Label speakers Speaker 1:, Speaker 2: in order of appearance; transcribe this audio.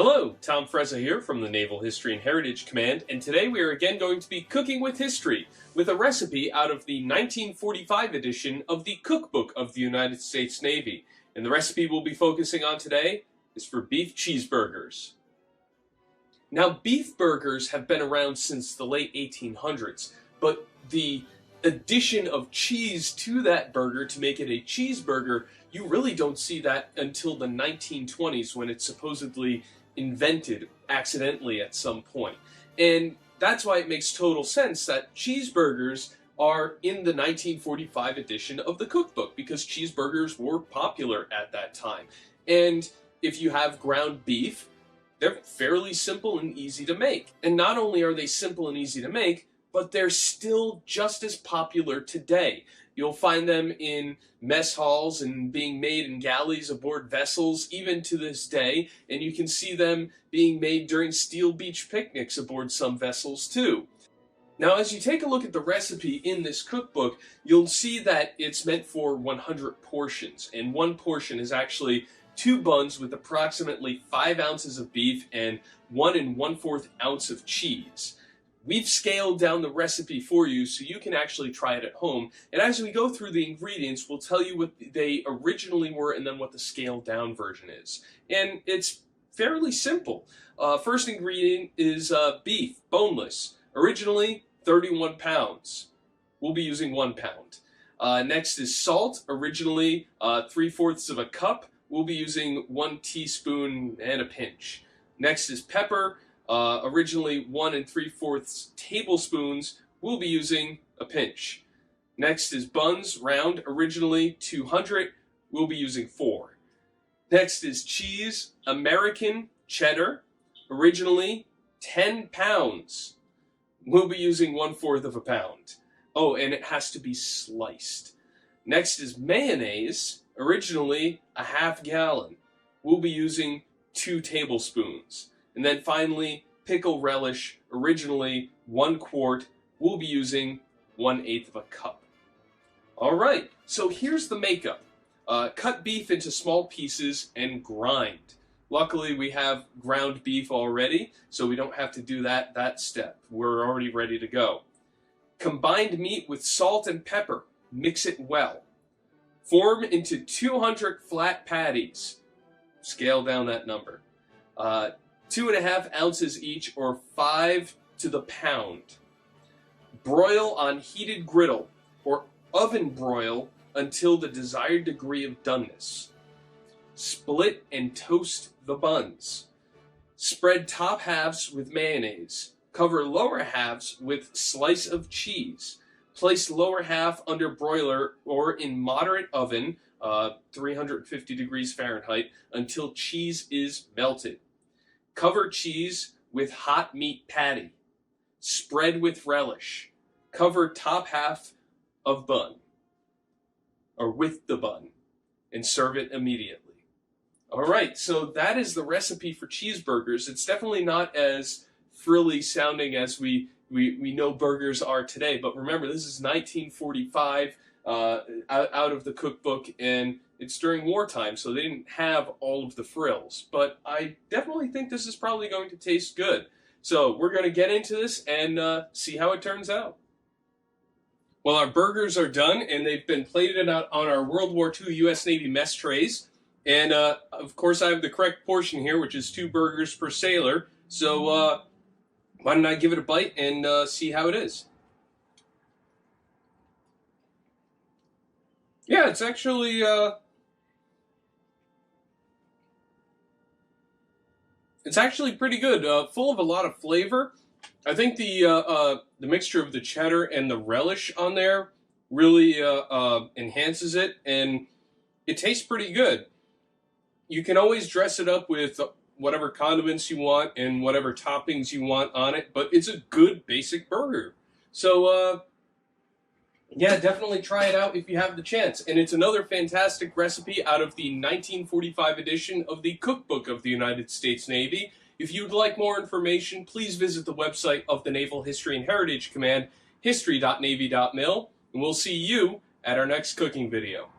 Speaker 1: Hello, Tom Frezza here from the Naval History Heritage Command, and today we are again going to be cooking with history with a recipe out of the 1945 edition of the Cookbook of the United States Navy. And the recipe we'll be focusing on today is for beef cheeseburgers. Now, beef burgers have been around since the late 1800s, but the addition of cheese to that burger to make it a cheeseburger, you really don't see that until the 1920s when it's supposedly invented accidentally at some point. And that's why it makes total sense that cheeseburgers are in the 1945 edition of the Cookbook, because cheeseburgers were popular at that time. And if you have ground beef, they're fairly simple and easy to make. And not only are they simple and easy to make, but they're still just as popular today. You'll find them in mess halls and being made in galleys aboard vessels even to this day, and you can see them being made during steel beach picnics aboard some vessels too. Now, as you take a look at the recipe in this cookbook, you'll see that it's meant for 100 portions, and one portion is actually 2 buns with approximately 5 ounces of beef and 1 1/4 ounce of cheese. We've scaled down the recipe for you so you can actually try it at home. And as we go through the ingredients, we'll tell you what they originally were and then what the scaled down version is. And it's fairly simple. First ingredient is beef, boneless. Originally 31 pounds. We'll be using 1 pound. Next is salt. Originally 3/4 of a cup. We'll be using 1 teaspoon and a pinch. Next is pepper. Originally 1 3/4 tablespoons, we'll be using a pinch. Next is buns, round, originally 200, we'll be using 4. Next is cheese, American cheddar, originally 10 pounds, we'll be using 1/4 of a pound. Oh, and it has to be sliced. Next is mayonnaise, originally a 1/2 gallon, we'll be using 2 tablespoons. And then finally, pickle relish, originally 1 quart, we'll be using 1/8 of a cup. All right, so here's the makeup. Cut beef into small pieces and grind. Luckily, we have ground beef already, so we don't have to do that step. We're already ready to go. Combined meat with salt and pepper. Mix it well. Form into 200 flat patties. Scale down that number. 2.5 ounces each, or 5 to the pound. Broil on heated griddle or oven broil until the desired degree of doneness. Split and toast the buns. Spread top halves with mayonnaise. Cover lower halves with slice of cheese. Place lower half under broiler or in moderate oven, 350 degrees Fahrenheit, until cheese is melted. Cover cheese with hot meat patty. Spread with relish. Cover top half of bun, or with the bun, and serve it immediately. All right, so that is the recipe for cheeseburgers. It's definitely not as frilly sounding as we know burgers are today, but remember, this is 1945 out of the cookbook, and it's during wartime, so they didn't have all of the frills. But I definitely think this is probably going to taste good. So we're going to get into this and see how it turns out. Well, our burgers are done, and they've been plated out on our World War II U.S. Navy mess trays. And, of course, I have the correct portion here, which is 2 burgers per sailor. So why don't I give it a bite and see how it is. Yeah, it's actually pretty good. Full of a lot of flavor. I think the mixture of the cheddar and the relish on there really enhances it, and it tastes pretty good. You can always dress it up with whatever condiments you want and whatever toppings you want on it, but it's a good basic burger. So yeah, definitely try it out if you have the chance. And it's another fantastic recipe out of the 1945 edition of the Cookbook of the United States Navy. If you'd like more information, please visit the website of the Naval History and Heritage Command, history.navy.mil, and we'll see you at our next cooking video.